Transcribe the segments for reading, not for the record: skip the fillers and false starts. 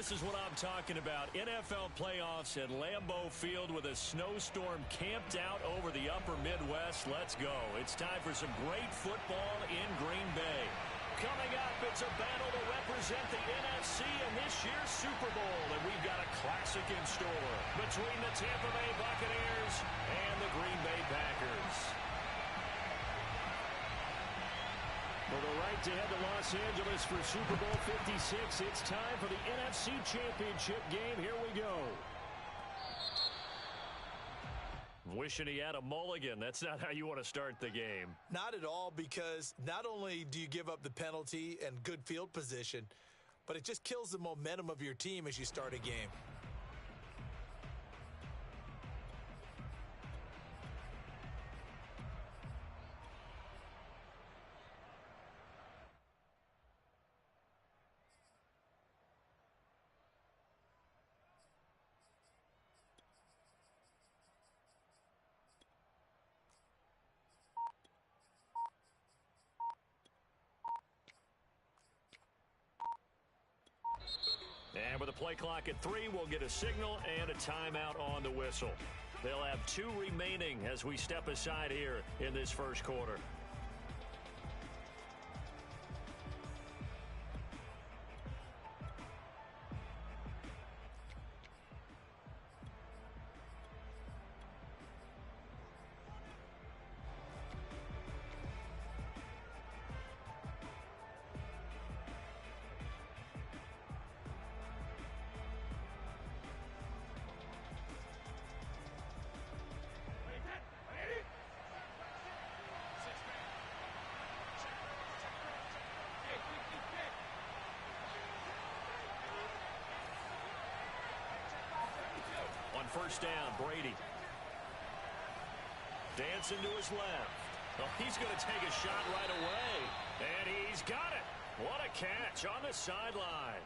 This is what I'm talking about. NFL playoffs at Lambeau Field with a snowstorm camped out over the upper Midwest. Let's go. It's time for some great football in Green Bay. Coming up, it's a battle to represent the NFC in this year's Super Bowl. And we've got a classic in store between the Tampa Bay Buccaneers and the Green Bay Packers. For the right to head to Los Angeles for Super Bowl 56, it's time for the NFC Championship game. Here we go. Wishing he had a mulligan. That's not how you want to start the game. Not at all, because not only do you give up the penalty and good field position, but it just kills the momentum of your team as you start a game. And with a play clock at 3, we'll get a signal and a timeout on the whistle. They'll have 2 remaining as we step aside here in this first quarter. First down, Brady. Dancing to his left. Oh, he's going to take a shot right away. And he's got it. What a catch on the sideline.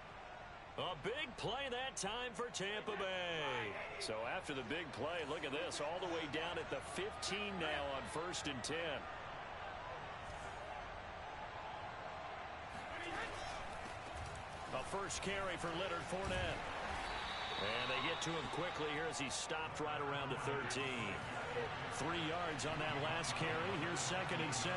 A big play that time for Tampa Bay. So after the big play, look at this. All the way down at the 15 now on 1st and 10. A first carry for Leonard Fournette. And they get to him quickly here as he stopped right around the 13. 3 yards on that last carry. Here's 2nd and 7.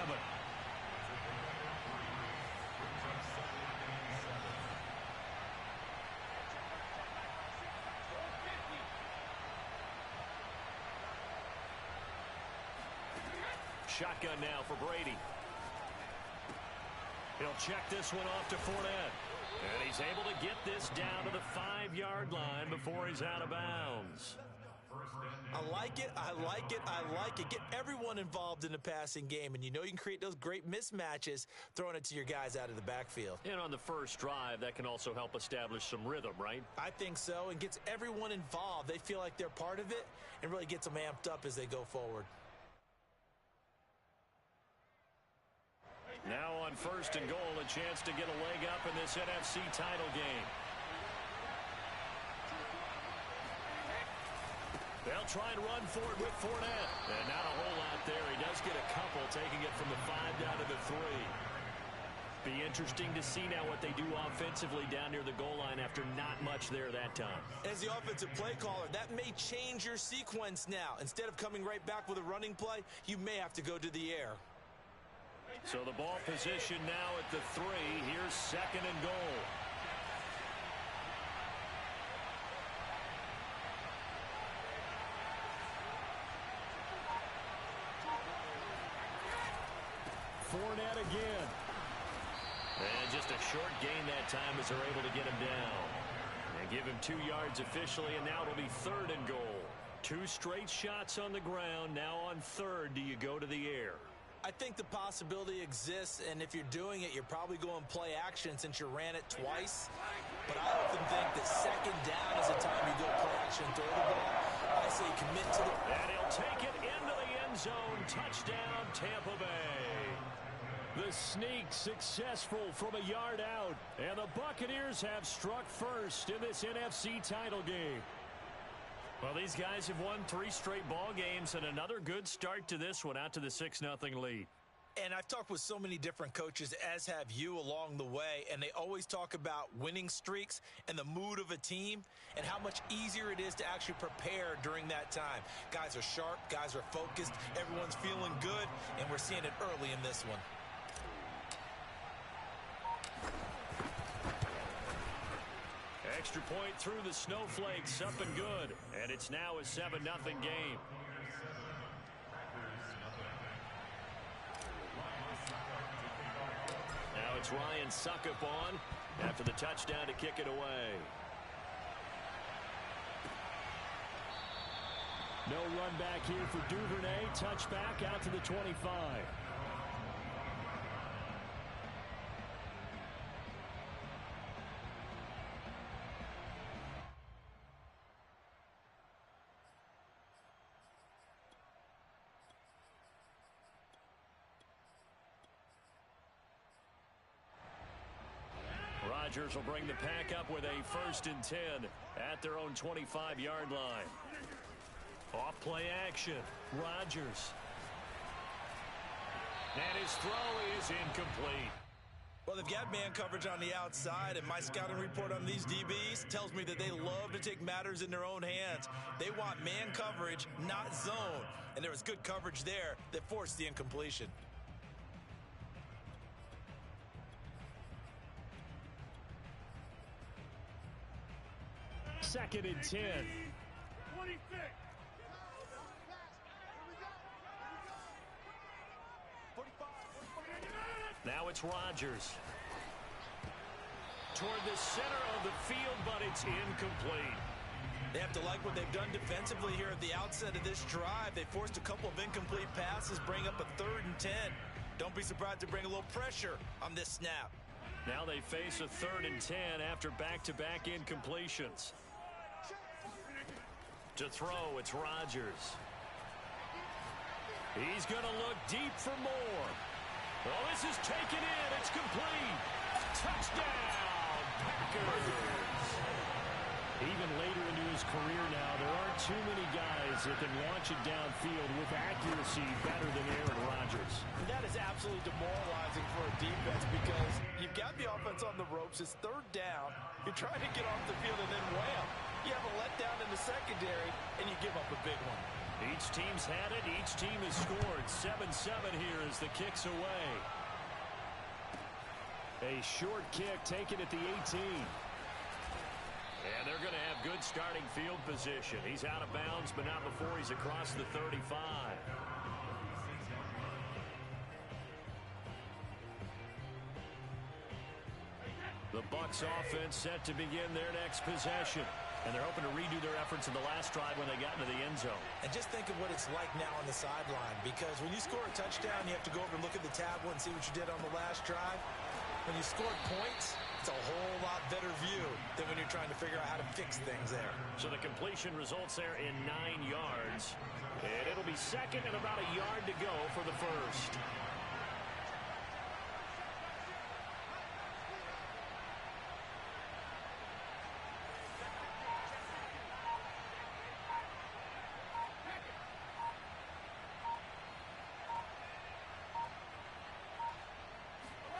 Shotgun now for Brady. He'll check this one off to Fournette. And he's able to get this down to the 5-yard line before he's out of bounds. I like it, I like it, I like it. Get everyone involved in the passing game, and you know you can create those great mismatches throwing it to your guys out of the backfield. And on the first drive, that can also help establish some rhythm, right? I think so, and gets everyone involved. They feel like they're part of it and really gets them amped up as they go forward. Now on 1st and goal, a chance to get a leg up in this NFC title game. They'll try and run for it with Fournette. And not a whole lot there. He does get a couple, taking it from the 5 down to the 3. Be interesting to see now what they do offensively down near the goal line after not much there that time. As the offensive play caller, that may change your sequence now. Instead of coming right back with a running play, you may have to go to the air. So the ball position now at the 3. Here's 2nd and goal. Fournette again. And just a short gain that time as they're able to get him down. And give him 2 yards officially, and now it'll be 3rd and goal. 2 straight shots on the ground. Now on 3rd, do you go to the air? I think the possibility exists, and if you're doing it, you're probably going play action since you ran it twice. But I often think that 2nd down is the time you go play action, throw the ball. I say commit to the... And he'll take it into the end zone. Touchdown, Tampa Bay. The sneak successful from a yard out. And the Buccaneers have struck first in this NFC title game. Well, these guys have won 3 straight ball games and another good start to this one out to the 6-0 lead. And I've talked with so many different coaches, as have you along the way, and they always talk about winning streaks and the mood of a team and how much easier it is to actually prepare during that time. Guys are sharp, guys are focused, everyone's feeling good, and we're seeing it early in this one. Extra point through the snowflakes, up and good. And it's now a 7-0 game. Now it's Ryan Succop on after the touchdown to kick it away. No run back here for Duvernay. Touchback out to the 25. Rodgers will bring the pack up with a 1st and 10 at their own 25-yard line. Off play action. Rodgers. And his throw is incomplete. Well, they've got man coverage on the outside, and my scouting report on these DBs tells me that they love to take matters in their own hands. They want man coverage, not zone. And there was good coverage there that forced the incompletion. Second and 10. 26. Now it's Rodgers. Toward the center of the field, but it's incomplete. They have to like what they've done defensively here at the outset of this drive. They forced a couple of incomplete passes, bring up a 3rd and 10. Don't be surprised to bring a little pressure on this snap. Now they face a 3rd and 10 after back-to-back incompletions. To throw, it's Rodgers. He's going to look deep for more. Well, this is taken in. It's complete. Touchdown, Packers. Even later into his career now, there aren't too many guys that can launch it downfield with accuracy better than Aaron Rodgers. That is absolutely demoralizing for a defense because you've got the offense on the ropes. It's 3rd down. You're trying to get off the field, and then wham, you have a letdown in the secondary, and you give up a big one. Each team's had it. Each team has scored. 7-7 here as the kick's away. A short kick taken at the 18. And they're going to have good starting field position. He's out of bounds, but not before he's across the 35. The Bucs offense set to begin their next possession. And they're hoping to redo their efforts in the last drive when they got into the end zone. And just think of what it's like now on the sideline, because when you score a touchdown, you have to go over and look at the tablet and see what you did on the last drive. When you scored points, it's a whole lot better view than when you're trying to figure out how to fix things there. So the completion results there in 9 yards. And it'll be 2nd and about a yard to go for the 1st.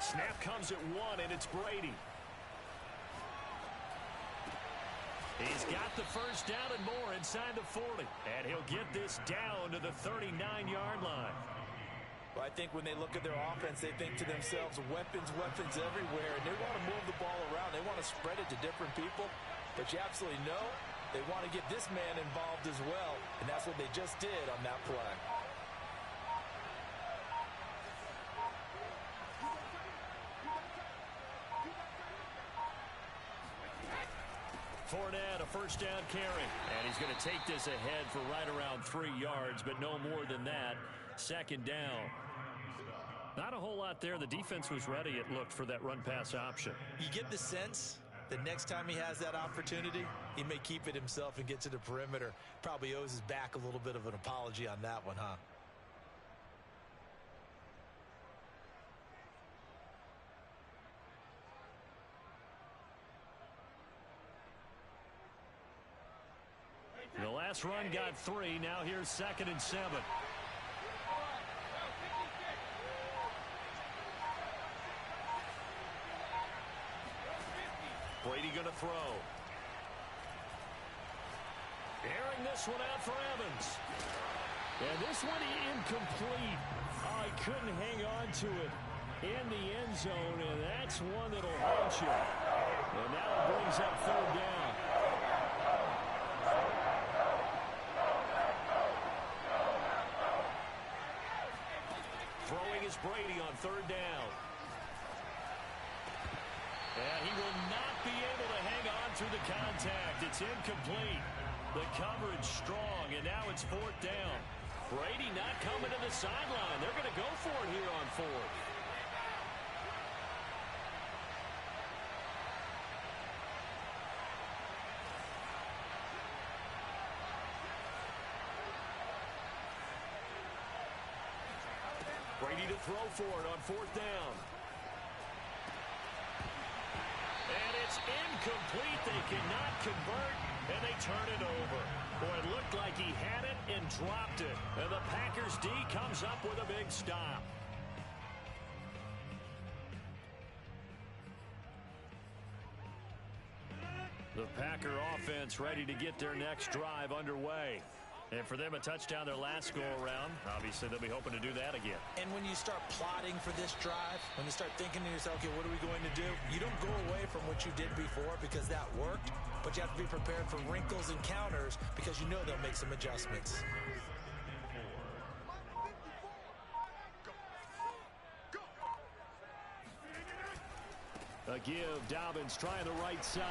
Snap comes at 1, and it's Brady. He's got the 1st down and more inside the 40. And he'll get this down to the 39-yard line. Well, I think when they look at their offense, they think to themselves, weapons, weapons everywhere. And they want to move the ball around. They want to spread it to different people. But you absolutely know they want to get this man involved as well. And that's what they just did on that play. Fournette, a 1st down carry. And he's going to take this ahead for right around 3 yards, but no more than that. 2nd down. Not a whole lot there. The defense was ready, it looked, for that run-pass option. You get the sense that next time he has that opportunity, he may keep it himself and get to the perimeter. Probably owes his back a little bit of an apology on that one, huh? The last run got 3. Now here's 2nd and 7. Brady going to throw. Airing this one out for Evans. And this one incomplete. Oh, he couldn't hang on to it in the end zone, and that's one that'll haunt you. And now it brings up third down. Throwing is Brady on third down. And he will not be able to hang on through the contact. It's incomplete. The coverage strong, and now it's fourth down. Brady not coming to the sideline. They're going to go for it here on fourth. Brady to throw for it on fourth down. And it's incomplete. They cannot convert, and they turn it over. Boy, it looked like he had it and dropped it. And the Packers D comes up with a big stop. The Packer offense ready to get their next drive underway. And for them, a touchdown their last go-around. Obviously, they'll be hoping to do that again. And when you start plotting for this drive, when you start thinking to yourself, okay, what are we going to do? You don't go away from what you did before because that worked, but you have to be prepared for wrinkles and counters because you know they'll make some adjustments. A give, Dobbins trying the right side.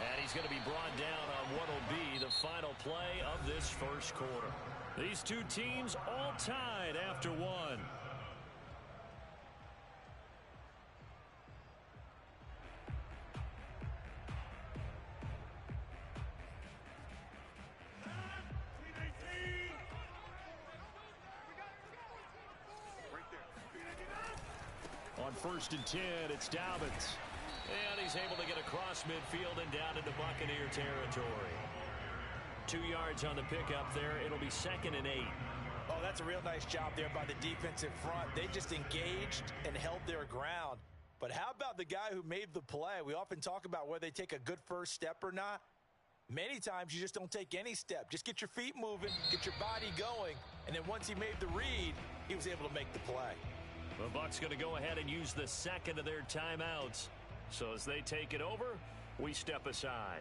And he's going to be brought down on what will be the final play of this first quarter. These two teams all tied after one. On 1st and 10, it's Dobbins. And he's able to get across midfield and down into Buccaneer territory. 2 yards on the pickup there. It'll be 2nd and 8. Oh, that's a real nice job there by the defensive front. They just engaged and held their ground. But how about the guy who made the play? We often talk about whether they take a good first step or not. Many times you just don't take any step. Just get your feet moving, get your body going, and then once he made the read, he was able to make the play. The Bucs going to go ahead and use the second of their timeouts. So as they take it over, we step aside.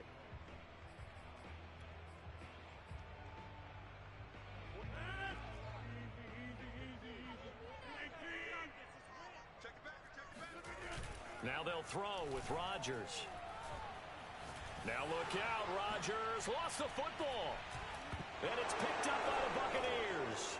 Now they'll throw with Rodgers. Now look out, Rodgers lost the football. And it's picked up by the Buccaneers.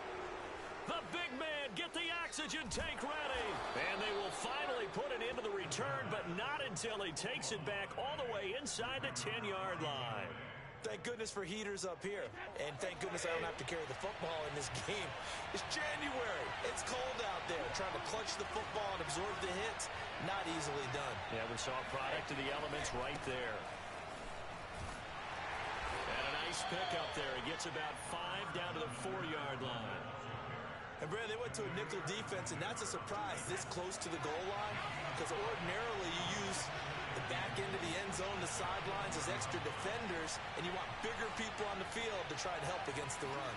The big man, get the oxygen tank ready. And they will finally put it into the return, but not until he takes it back all the way inside the 10-yard line. Thank goodness for heaters up here. And thank goodness I don't have to carry the football in this game. It's January. It's cold out there. Trying to clutch the football and absorb the hits, not easily done. Yeah, we saw a product of the elements right there. And a nice pickup there. He gets about 5 down to the 4-yard line. And, Brad, they went to a nickel defense, and that's a surprise this close to the goal line because ordinarily you use the back end of the end zone, the sidelines as extra defenders, and you want bigger people on the field to try and help against the run.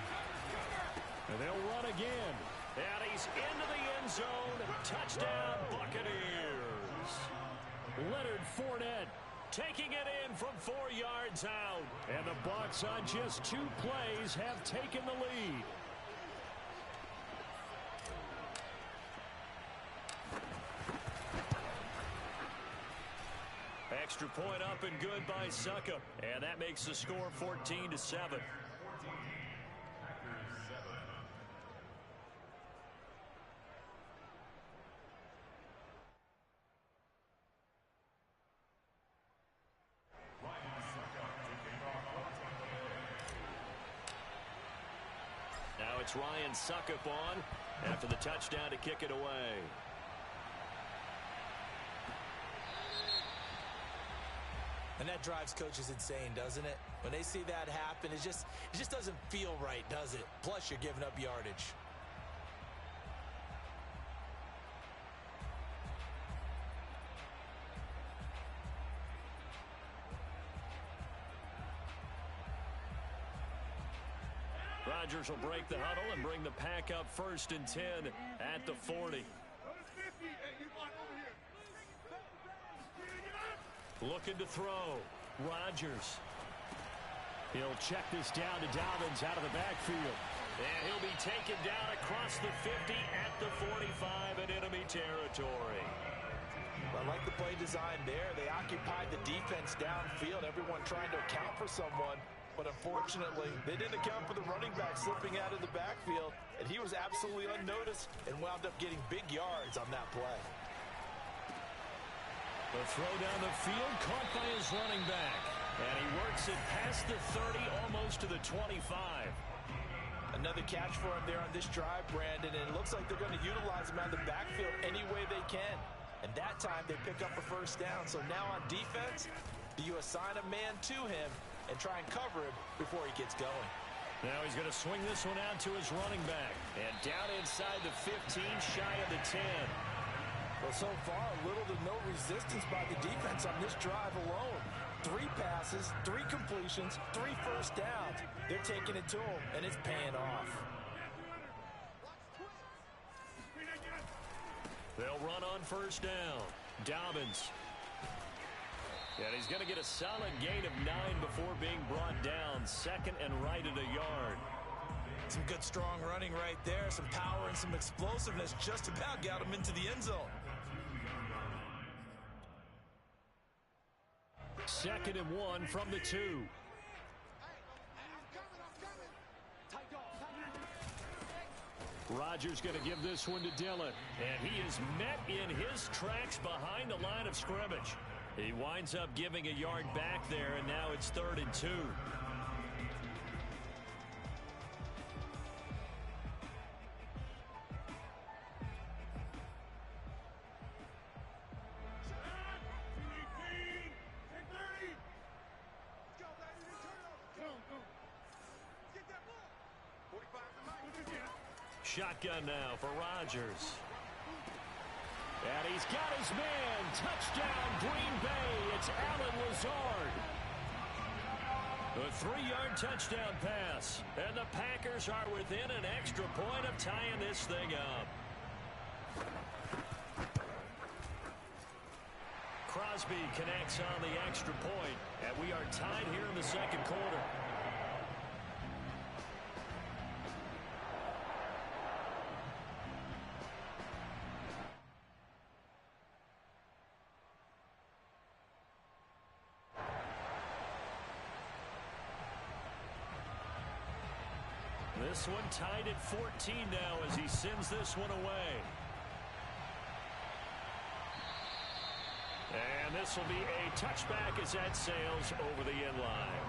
And they'll run again. And he's into the end zone. Touchdown, Buccaneers. Leonard Fournette taking it in from 4 yards out. And the Bucs on just 2 plays have taken the lead. Extra point up and good by Succop. And that makes the score 14-7. Now it's Ryan Succop on after the touchdown to kick it away. And that drives coaches insane, doesn't it? When they see that happen, it just doesn't feel right, does it? Plus, you're giving up yardage. Rodgers will break the huddle and bring the pack up 1st and 10 at the 40. Looking to throw. Rodgers. He'll check this down to Dobbins out of the backfield. And he'll be taken down across the 50 at the 45 in enemy territory. I like the play design there. They occupied the defense downfield, everyone trying to account for someone. But unfortunately, they didn't account for the running back slipping out of the backfield, and he was absolutely unnoticed and wound up getting big yards on that play. The throw down the field, caught by his running back. And he works it past the 30, almost to the 25. Another catch for him there on this drive, Brandon, and it looks like they're going to utilize him out of the backfield any way they can. And that time, they pick up a 1st down. So now on defense, do you assign a man to him and try and cover him before he gets going? Now he's going to swing this one out to his running back. And down inside the 15, shy of the 10. Well, so far, little to no resistance by the defense on this drive alone. 3 passes, 3 completions, 3 first downs. They're taking it to him, and it's paying off. They'll run on 1st down. Dobbins. And he's going to get a solid gain of 9 before being brought down. 2nd and right at a yard. Some good, strong running right there. Some power and some explosiveness just about got him into the end zone. 2nd and 1 from the 2. Rodgers going to give this one to Dillon. And he is met in his tracks behind the line of scrimmage. He winds up giving a yard back there, and now it's 3rd and 2. Shotgun now for Rodgers. And he's got his man. Touchdown, Green Bay. It's Allen Lazard. A 3-yard touchdown pass. And the Packers are within an extra point of tying this thing up. Crosby connects on the extra point. And we are tied here in the 2nd quarter. This one tied at 14 now as he sends this one away. And this will be a touchback as that sails over the end line.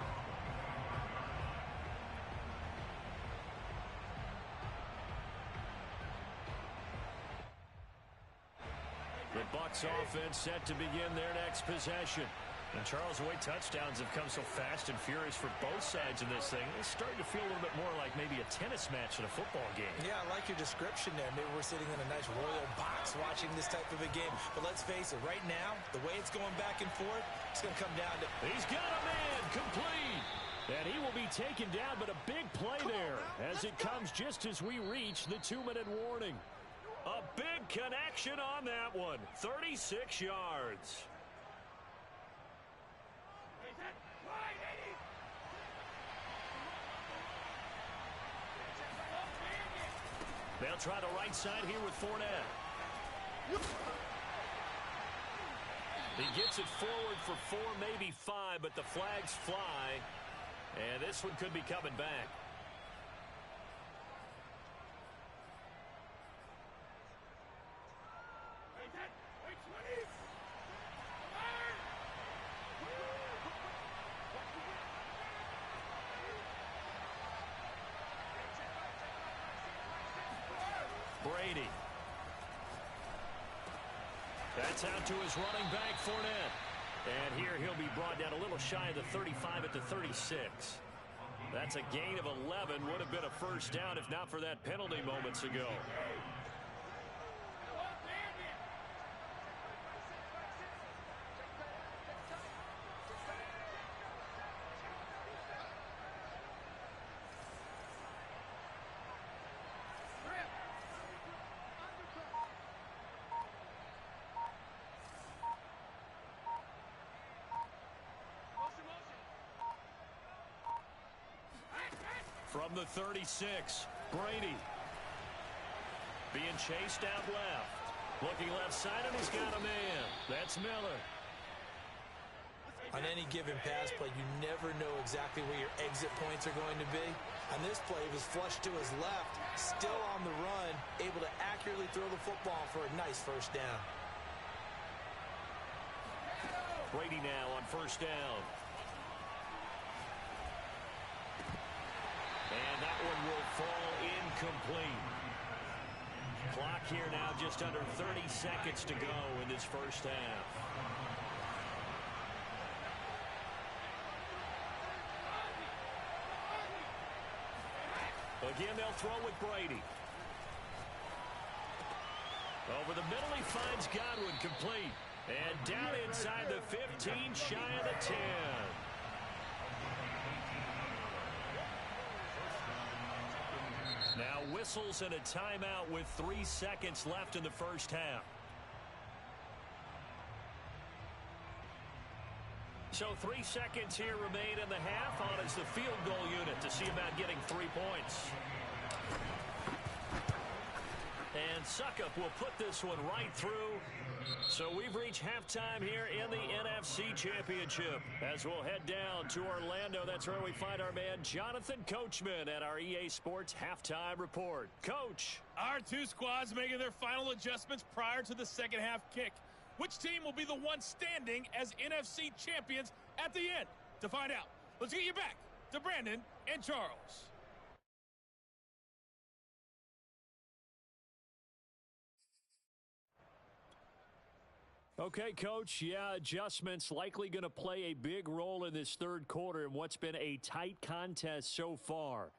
The Bucs offense set to begin their next possession. And Charles, the way touchdowns have come so fast and furious for both sides in this thing, it's starting to feel a little bit more like maybe a tennis match in a football game. Yeah, I like your description there. Maybe we're sitting in a nice royal box watching this type of a game. But let's face it, right now, the way it's going back and forth, it's going to come down to... He's got a man, complete. And he will be taken down, but a big play there as it comes just as we reach the 2-minute warning. A big connection on that one, 36 yards. They'll try the right side here with Fournette. He gets it forward for 4, maybe 5, but the flags fly. And this one could be coming back. Brady. That's out to his running back, Fournette. And here he'll be brought down a little shy of the 35 at the 36. That's a gain of 11. Would have been a first down if not for that penalty moments ago. From the 36, Brady. Being chased out left. Looking left side, and he's got a man. That's Miller. On any given pass play, you never know exactly where your exit points are going to be. On this play, he was flushed to his left, still on the run, able to accurately throw the football for a nice first down. Brady now on first down. And that one will fall incomplete. Clock here now just under 30 seconds to go in this first half. Again, they'll throw with Brady. Over the middle, he finds Godwin, complete. And down inside the 15, shy of the 10. Now whistles and a timeout with 3 seconds left in the first half. So 3 seconds here remain in the half. On is the field goal unit to see about getting 3 points. And Succop will put this one right through. So we've reached halftime here in the NFC Championship. As we'll head down to Orlando, that's where we find our man Jonathan Coachman at our EA Sports Halftime Report. Coach. Our two squads making their final adjustments prior to the second half kick. Which team will be the one standing as NFC champions at the end? To find out, let's get you back to Brandon and Charles. Okay, Coach, yeah, adjustments likely going to play a big role in this third quarter in what's been a tight contest so far.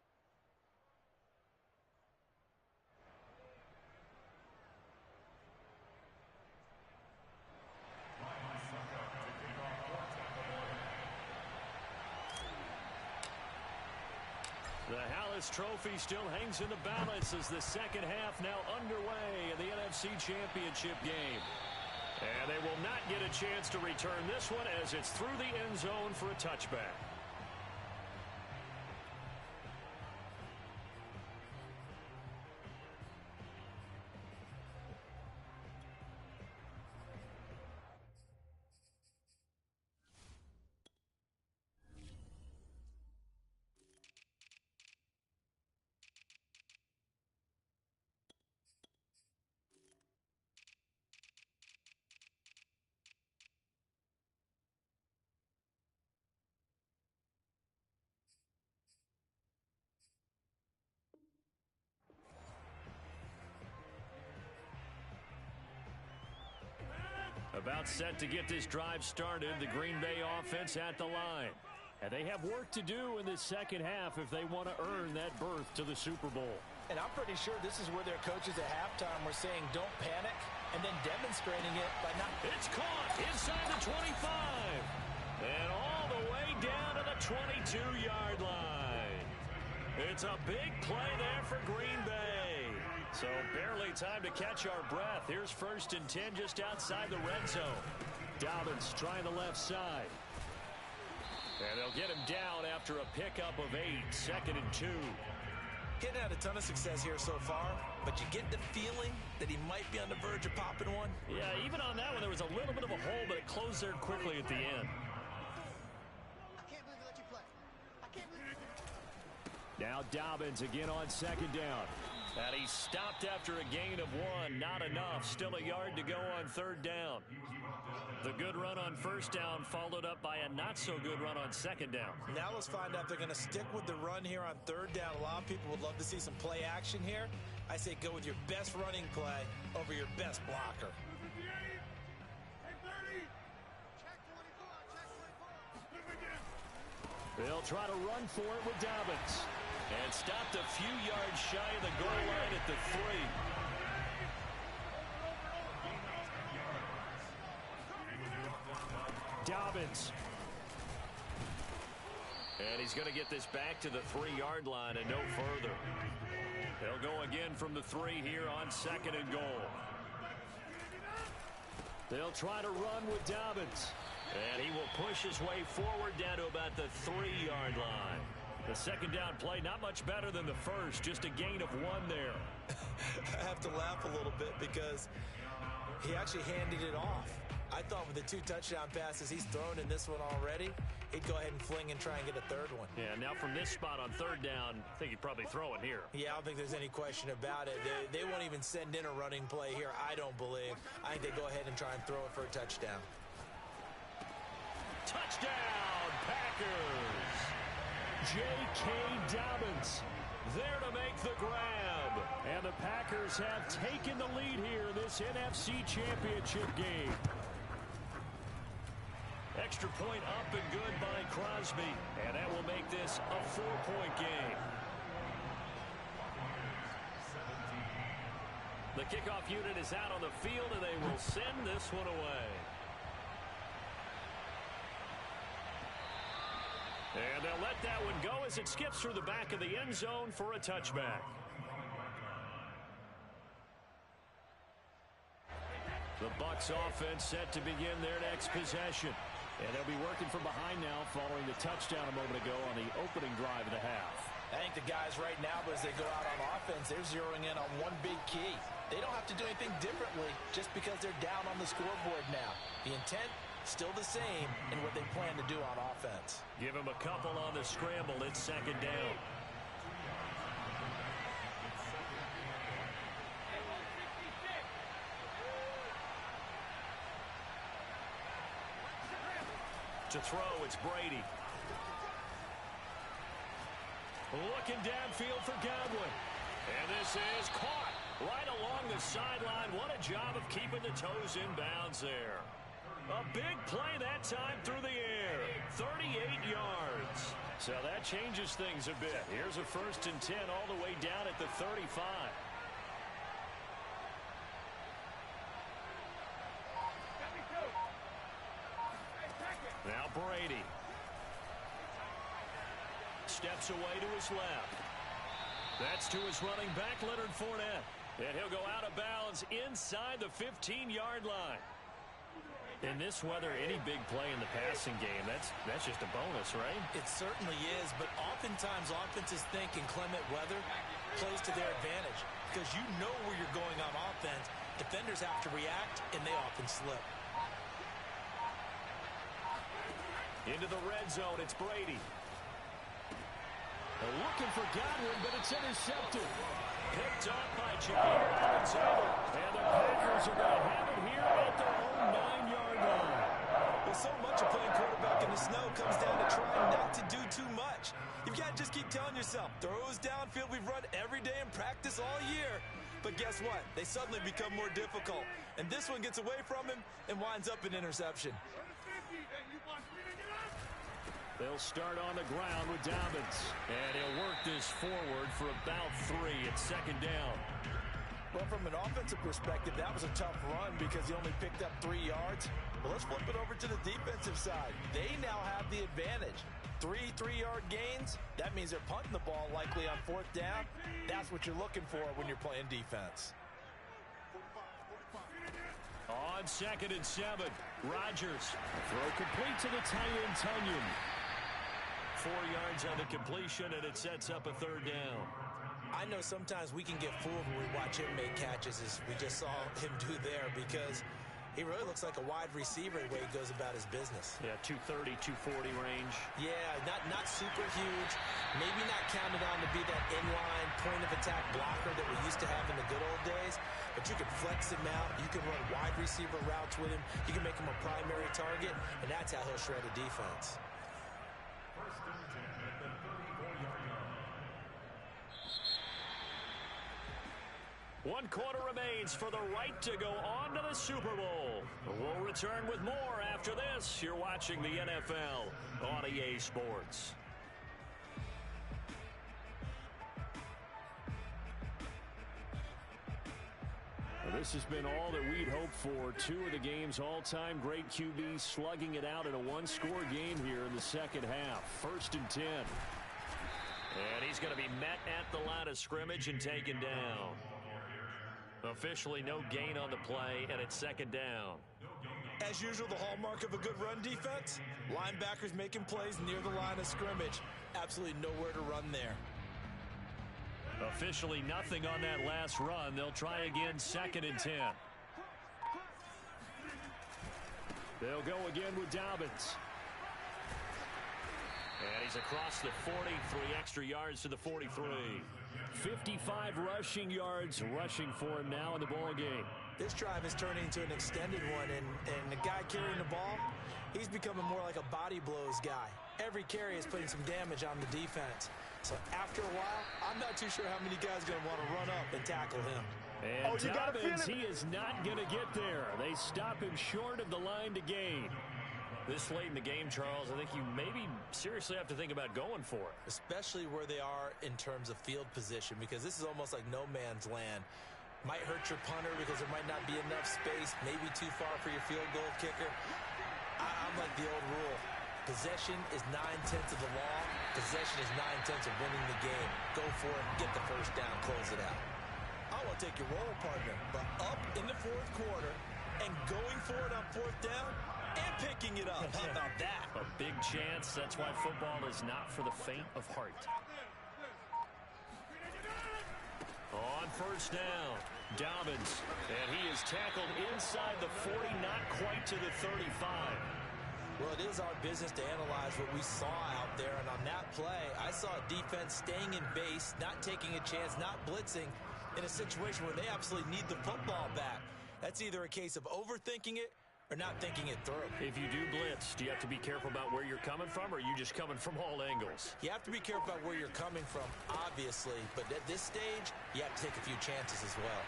The Hallis Trophy still hangs in the balance as the second half now underway in the NFC Championship game. And they will not get a chance to return this one as it's through the end zone for a touchback. About set to get this drive started, the Green Bay offense at the line. And they have work to do in the second half if they want to earn that berth to the Super Bowl. And I'm pretty sure this is where their coaches at halftime were saying don't panic and then demonstrating it by not... It's caught inside the 25. And all the way down to the 22-yard line. It's a big play there for Green Bay. So barely time to catch our breath. Here's 1st and 10 just outside the red zone. Dobbins trying the left side. And they'll get him down after a pickup of 8. 2nd and 2. Getting had a ton of success here so far, but you get the feeling that he might be on the verge of popping one. Yeah, even on that one, there was a little bit of a hole, but it closed there quickly at the end. I can't believe they let you play. I can't believe Now Dobbins again on 2nd down. And he stopped after a gain of 1. Not enough. Still a yard to go on 3rd down. The good run on 1st down followed up by a not-so-good run on 2nd down. Now let's find out if they're going to stick with the run here on 3rd down. A lot of people would love to see some play action here. I say go with your best running play over your best blocker. They'll try to run for it with Dobbins. And stopped a few yards shy of the goal line at the 3. Dobbins. And he's going to get this back to the 3-yard line and no further. They'll go again from the 3 here on 2nd and goal. They'll try to run with Dobbins. And he will push his way forward down to about the 3-yard line. The second down play, not much better than the first, just a gain of 1 there. I have to laugh a little bit because he actually handed it off. I thought with the 2 touchdown passes he's thrown in this one already, he'd go ahead and fling and try and get a 3rd one. Yeah, now from this spot on 3rd down, I think he'd probably throw it here. Yeah, I don't think there's any question about it. They won't even send in a running play here, I don't believe. I think they go ahead and try and throw it for a touchdown. Touchdown, Packers! J.K. Dobbins there to make the grab. And the Packers have taken the lead here in this NFC Championship game. Extra point up and good by Crosby. And that will make this a 4-point game. The kickoff unit is out on the field, and they will send this one away. And they'll let that one go as it skips through the back of the end zone for a touchback. The Bucs offense set to begin their next possession. And they'll be working from behind now following the touchdown a moment ago on the opening drive of the half. I think the guys right now, as they go out on offense, they're zeroing in on one big key. They don't have to do anything differently just because they're down on the scoreboard now. The intent, still the same in what they plan to do on offense. Give him a couple on the scramble. It's 2nd down. To throw, it's Brady. Looking downfield for Godwin. And this is caught right along the sideline. What a job of keeping the toes in bounds there. A big play that time through the air. 38 yards. So that changes things a bit. Here's a 1st and 10 all the way down at the 35. Now Brady. Steps away to his left. That's to his running back, Leonard Fournette. And he'll go out of bounds inside the 15-yard line. In this weather, any big play in the passing game, that's just a bonus, right? It certainly is, but oftentimes offenses think inclement weather plays to their advantage because you know where you're going on offense. Defenders have to react, and they often slip. Into the red zone, it's Brady. They're looking for Godwin, but it's intercepted. Picked off by Jameer Alexander. And the Packers are going to have it here at their own 9-yard line. Well, so much of playing quarterback in the snow comes down to trying not to do too much. You've got to just keep telling yourself, throws downfield we've run every day in practice all year. But guess what? They suddenly become more difficult. And this one gets away from him and winds up an interception. They'll start on the ground with Dobbins. And he'll work this forward for about 3. It's 2nd down. Well, from an offensive perspective, that was a tough run because he only picked up 3 yards. Well, let's flip it over to the defensive side. They now have the advantage. 3 3-yard gains. That means they're punting the ball likely on 4th down. That's what you're looking for when you're playing defense. On 2nd and 7, Rodgers. Throw complete to the tight end, Tunyon. 4 yards on the completion, and it sets up a 3rd down. I know sometimes we can get fooled when we watch him make catches, as we just saw him do there, because he really looks like a wide receiver the way he goes about his business. Yeah, 230, 240 range. Yeah, not super huge. Maybe not counted on to be that inline point-of-attack blocker that we used to have in the good old days, but you can flex him out. You can run wide receiver routes with him. You can make him a primary target, and that's how he'll shred a defense. One quarter remains for the right to go on to the Super Bowl. We'll return with more after this. You're watching the NFL on EA Sports. Well, this has been all that we'd hoped for. 2 of the game's all-time great QBs slugging it out in a one-score game here in the second half. 1st and 10. And he's going to be met at the line of scrimmage and taken down. Officially no gain on the play, and it's 2nd down. As usual, the hallmark of a good run defense, linebackers making plays near the line of scrimmage. Absolutely nowhere to run there. Officially nothing on that last run. They'll try again, 2nd and 10. They'll go again with Dobbins. And he's across the 40, 3 extra yards to the 43. 55 rushing yards rushing for him now in the ball game. This drive is turning into an extended one, and the guy carrying the ball, he's becoming more like a body blows guy. Every carry is putting some damage on the defense. So after a while, I'm not too sure how many guys are going to want to run up and tackle him. And Dobbins, he is not going to get there. They stop him short of the line to gain. This late in the game, Charles, I think you maybe seriously have to think about going for it. Especially where they are in terms of field position, because this is almost like no man's land. Might hurt your punter because there might not be enough space, maybe too far for your field goal kicker. I'm like the old rule. Possession is 9/10 of the law. Possession is 9/10 of winning the game. Go for it, get the first down, close it out. I want to take your role, partner, but up in the 4th quarter and going for it on 4th down and picking it up. How about that? A big chance. That's why football is not for the faint of heart. On 1st down, Dobbins, and he is tackled inside the 40, not quite to the 35. Well, it is our business to analyze what we saw out there, and on that play, I saw a defense staying in base, not taking a chance, not blitzing, in a situation where they absolutely need the football back. That's either a case of overthinking it or not thinking it through. If you do blitz, do you have to be careful about where you're coming from, or are you just coming from all angles? You have to be careful about where you're coming from, obviously, but at this stage, you have to take a few chances as well.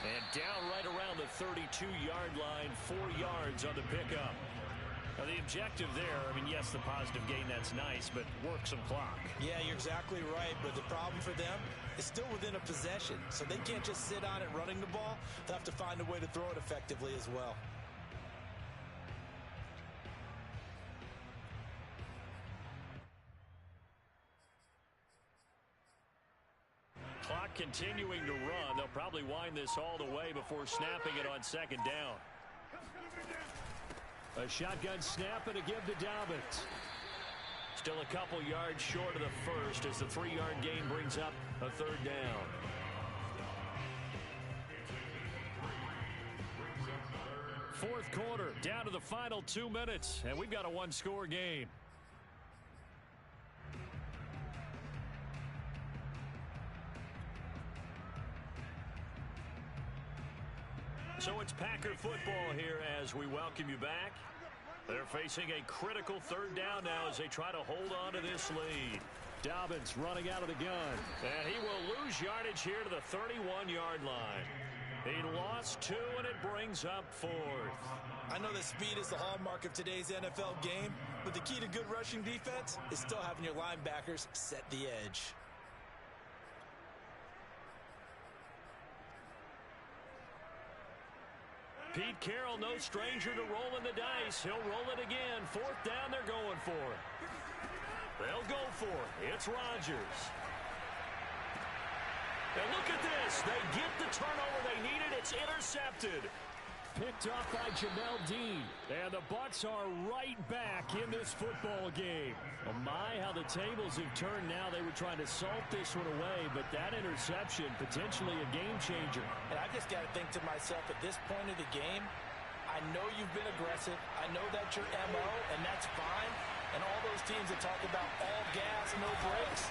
And down right around the 32-yard line, 4 yards on the pickup. Now, the objective there, I mean, yes, the positive gain, that's nice, but work some clock. Yeah, you're exactly right, but the problem for them is still within a possession, so they can't just sit on it running the ball. They'll have to find a way to throw it effectively as well. Clock continuing to run. They'll probably wind this all the way before snapping it on 2nd down. A shotgun snap and a give to Dobbins. Still a couple yards short of the first as the 3-yard gain brings up a 3rd down. Fourth quarter, down to the final 2 minutes, and we've got a 1-score game. So it's Packer football here as we welcome you back. They're facing a critical 3rd down now as they try to hold on to this lead. Dobbins running out of the gun. And he will lose yardage here to the 31-yard line. He lost 2, and it brings up 4th. I know that speed is the hallmark of today's NFL game, but the key to good rushing defense is still having your linebackers set the edge. Pete Carroll, no stranger to rolling the dice. He'll roll it again. 4th down, they're going for it. They'll go for it. It's Rodgers. And look at this. They get the turnover they needed. It's intercepted. Picked off by Jamel Dean. And the Bucs are right back in this football game. Oh my, how the tables have turned now. They were trying to salt this one away, but that interception, potentially a game changer. And I just got to think to myself, at this point of the game, I know you've been aggressive. I know that's your MO, and that's fine. And all those teams that talk about all gas, no brakes,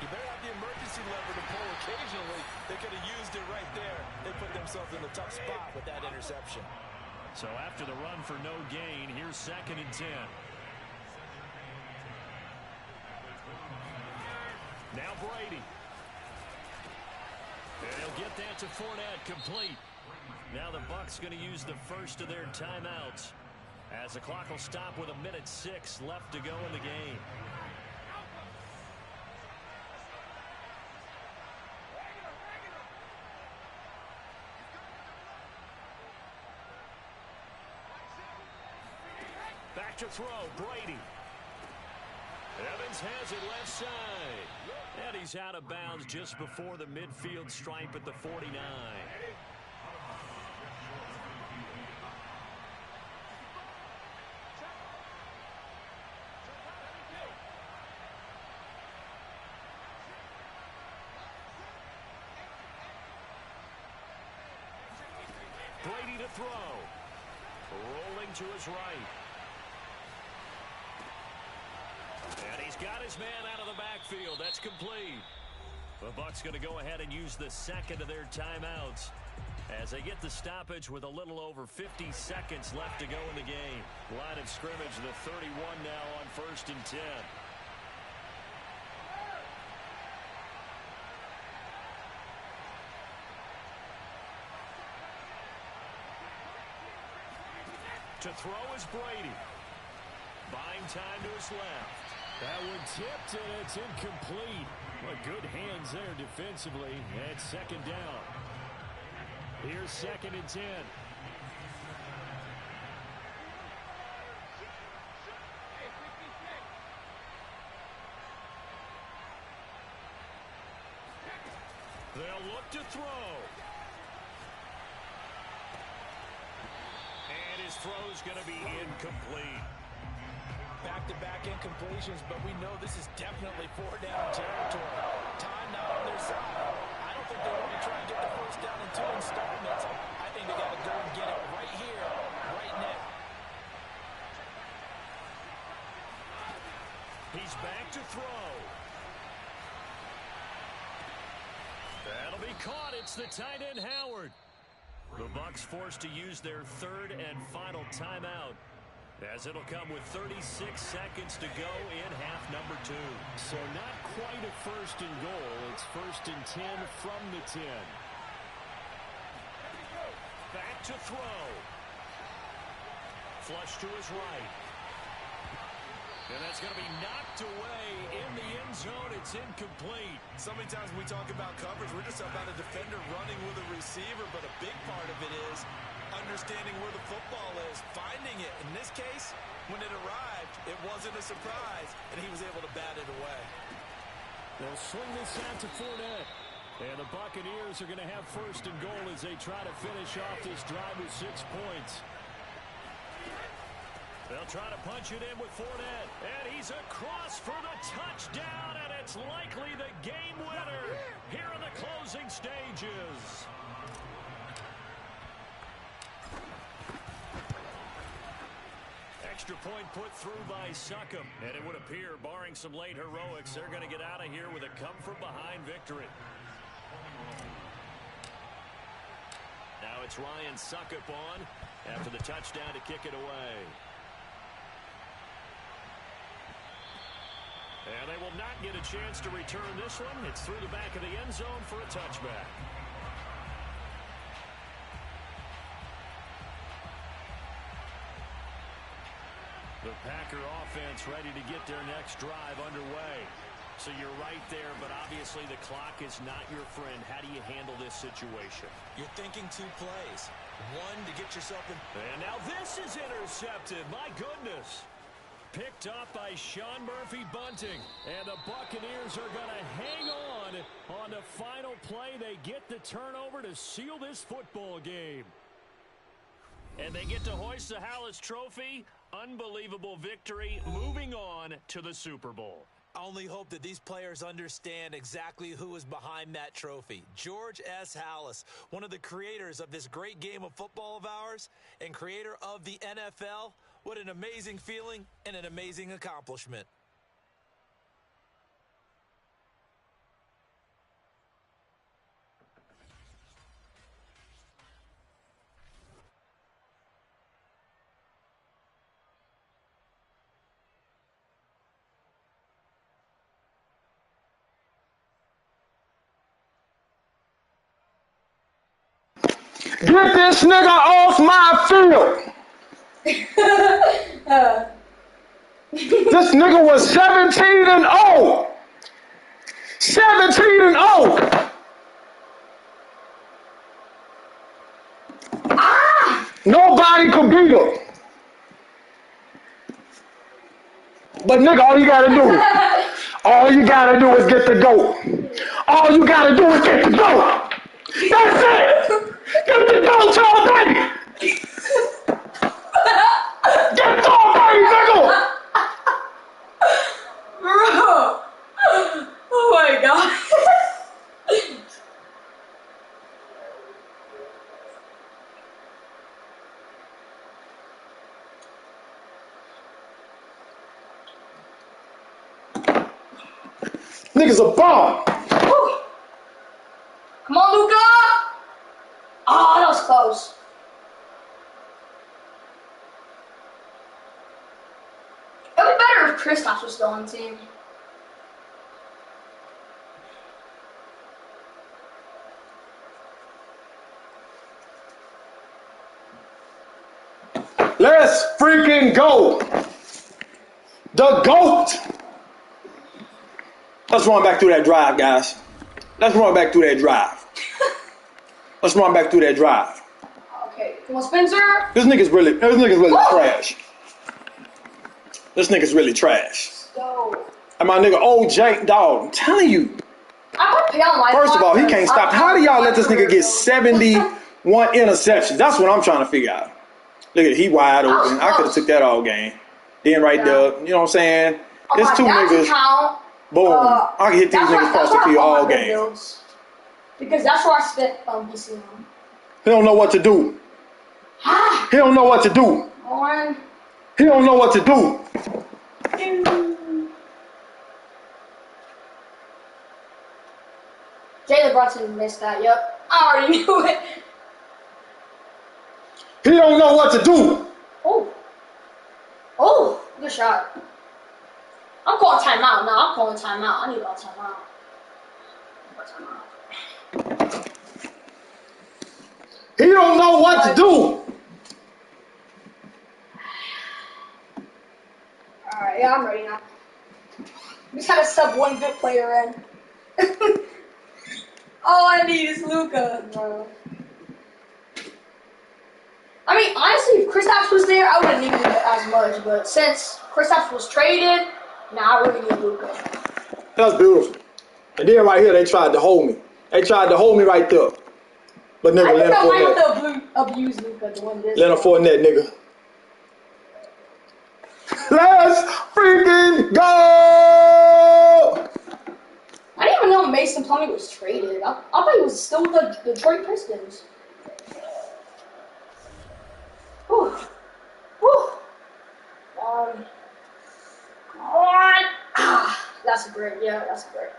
you better have the emergency lever to pull occasionally. They could have used it right there. They put themselves in a tough spot with that interception. So after the run for no gain, here's 2nd and 10. Now Brady. And he'll get that to Fournette, complete. Now the Bucs going to use the first of their timeouts as the clock will stop with 1:06 left to go in the game. Back to throw, Brady. Evans has it left side. And he's out of bounds just before the midfield stripe at the 49. throw. Rolling to his right. And he's got his man out of the backfield. That's complete. The Bucs going to go ahead and use the second of their timeouts as they get the stoppage with a little over 50 seconds left to go in the game. Line of scrimmage, the 31 now on 1st and 10. To throw is Brady. Buying time to his left. That one tipped, and it's incomplete. Well, good hands there defensively. And second down. Here's 2nd and 10. They'll look to throw. And his throw's going to be incomplete. Back-to-back incompletions, but we know this is definitely 4-down territory. Time not on their side. I don't think they want to try and get the first down in 2 installments. I think they got to go and get it right here, right now. He's back to throw. That'll be caught. It's the tight end, Howard. The Bucs forced to use their 3rd and final timeout, as it'll come with 36 seconds to go in half number 2. So not quite a 1st and goal. It's 1st and 10 from the 10. Back to throw. Flush to his right. And that's going to be knocked away in the end zone. It's incomplete. So many times when we talk about coverage, we're just about a defender running with a receiver, but a big part of it is understanding where the football is, finding it. In this case, when it arrived, it wasn't a surprise, and he was able to bat it away. They'll swing this out to Fournette. And the Buccaneers are going to have 1st and goal as they try to finish off this drive with 6 points. They'll try to punch it in with Fournette. And he's across for the touchdown, and it's likely the game winner here in the closing stages. Extra point put through by Succop. And it would appear, barring some late heroics, they're going to get out of here with a come-from-behind victory. Now it's Ryan Succop on after the touchdown to kick it away. And they will not get a chance to return this one. It's through the back of the end zone for a touchback. The Packer offense ready to get their next drive underway. So you're right there, but obviously the clock is not your friend. How do you handle this situation? You're thinking 2 plays. One to get yourself in. And now this is intercepted. My goodness. Picked up by Sean Murphy-Bunting. And the Buccaneers are going to hang on the final play. They get the turnover to seal this football game. And they get to hoist the Hallis Trophy. Unbelievable victory. Moving on to the Super Bowl. I only hope that these players understand exactly who is behind that trophy. George S. Halas, one of the creators of this great game of football of ours and creator of the NFL. What an amazing feeling and an amazing accomplishment. Get this nigga off my field. This nigga was 17-0. 17-0. Nobody could beat him. But nigga, all you gotta do is get the goat. All you gotta do is get the goat. That's it. Get the goat, y'all, baby. Get the goat, baby, nigga. Bro. Oh my God. nigga's a bomb. Woo. Come on, Luka. Oh, that was close. It would be better if Kristaps was still on the team. Let's freaking go. The GOAT. Let's run back through that drive, guys. Let's run back through that drive. Let's run back through that drive. Okay, come on, Spencer. This nigga's really trash. This nigga's really trash. Go. And my nigga old Jank, dog, I'm telling you. I would pay on my First of all, he can't stop. How do y'all let this nigga get 71 interceptions? That's what I'm trying to figure out. Look at he wide open. I could have took that all game. Then right there, you know what I'm saying? There's two niggas. Boom. I can hit these niggas across the field all game. Because that's where I spent BC on. He don't know what to do. He don't know what to do. On. He don't know what to do. Jalen Brunson missed that, yep. I already knew it. He don't know what to do. Oh. Oh, good shot. I'm calling timeout. No, I'm calling timeout. I need to call timeout. He don't know what to do. Alright, yeah, I'm ready now. We just gotta sub one good player in. All I need is Luka, bro. I mean, honestly, if Kristaps was there, I wouldn't need it as much. But since Kristaps was traded, now I really need Luka. That's beautiful. And then right here, they tried to hold me. They tried to hold me right there. But nigga, Leonard Fournette. I think I might abuse Luka to win this. Leonard Fournette, nigga. Let's freaking go! I didn't even know Mason Plumlee was traded. I thought he was still with the Detroit Pistons. Whew. Whew. Come on. That's a great. Yeah, that's great.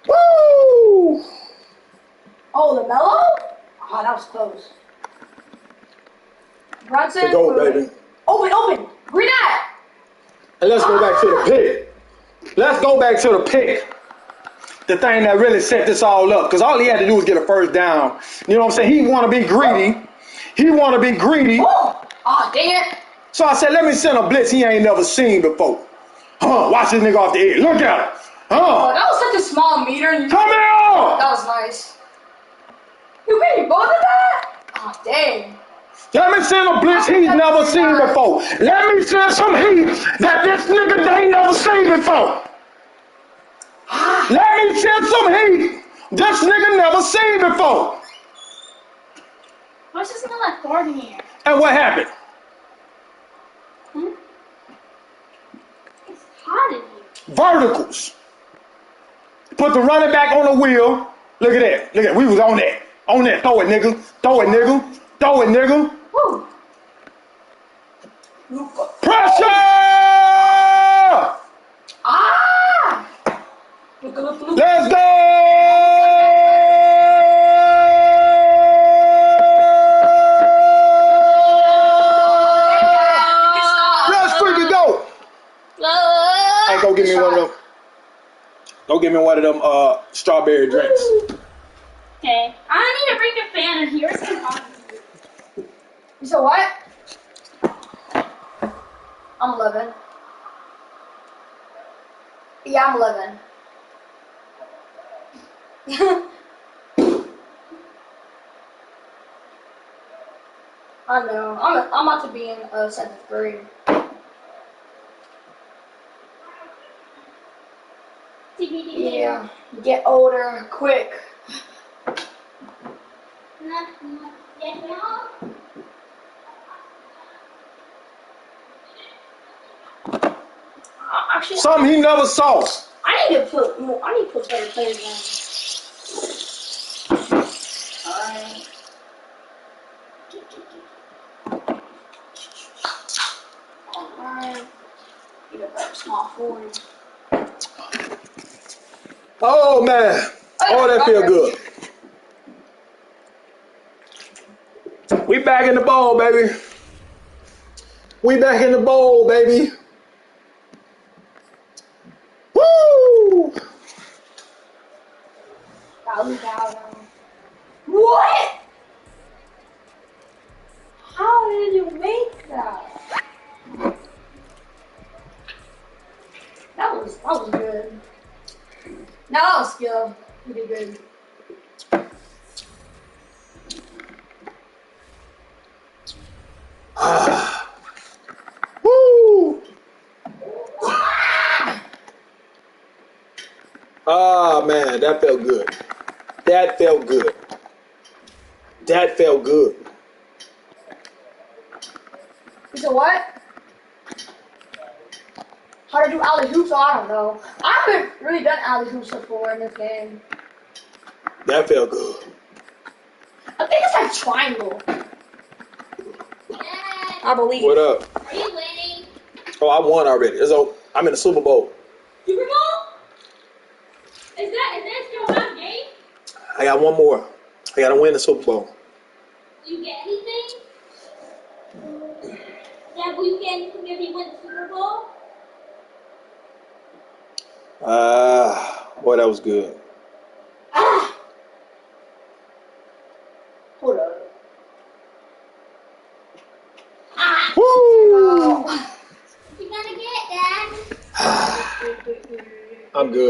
Woo! Oh, LaMelo? Oh, that was close. Brunson. The goal, baby. Open. Green eye. And let's go back to the pick. Let's go back to the pick. The thing that really set this all up. Because all he had to do was get a first down. You know what I'm saying? He want to be greedy. Oh, dang it. So I said, let me send a blitz he ain't never seen before. Watch this nigga off the edge. Look at him. Oh, that was such a small meter. Come here. That was nice. You really both of that? Oh, dang. Let me send a blitz he's never seen before. Let me send some heat that this nigga ain't never seen before. Let me send some heat this nigga never seen before. Why is this not like guard in here? And what happened? It's hot in here. Verticals. Put the running back on the wheel. Look at that. We was on that. On that. Throw it, nigga. Woo. Pressure! Luka. Let's go! Let's freaking go! Hey, go give me one of them. Go give me one of them strawberry drinks. Okay. I need to bring a fan in here. It's so hot. You said what? I'm 11. Yeah, I'm 11. I know. I'm about to be in 7th grade. Yeah. Get older quick. Actually, Something he never saw. I need to put better players on. Alright. Alright. Need a better Oh, 40. Oh, man. Oh, that feel good. We back in the bowl, baby. We back in the bowl, baby. Woo! What? How did you make that? That was good. Now that was skill. Pretty good. Woo! Ah, man, that felt good. That felt good. That felt good. So what? How to do alley hoops? I don't know. I haven't really done alley hoops before in this game. That felt good. I think it's like triangle. I believe. What up? Are you winning? Oh, I won already. So I'm in the Super Bowl. Super Bowl? Is that still my game? I got one more. I got to win the Super Bowl. Do you get anything? Yeah, will you get anything if you win the Super Bowl? Boy, that was good. Hold up. Woo! What you gonna get, Dad? I'm good.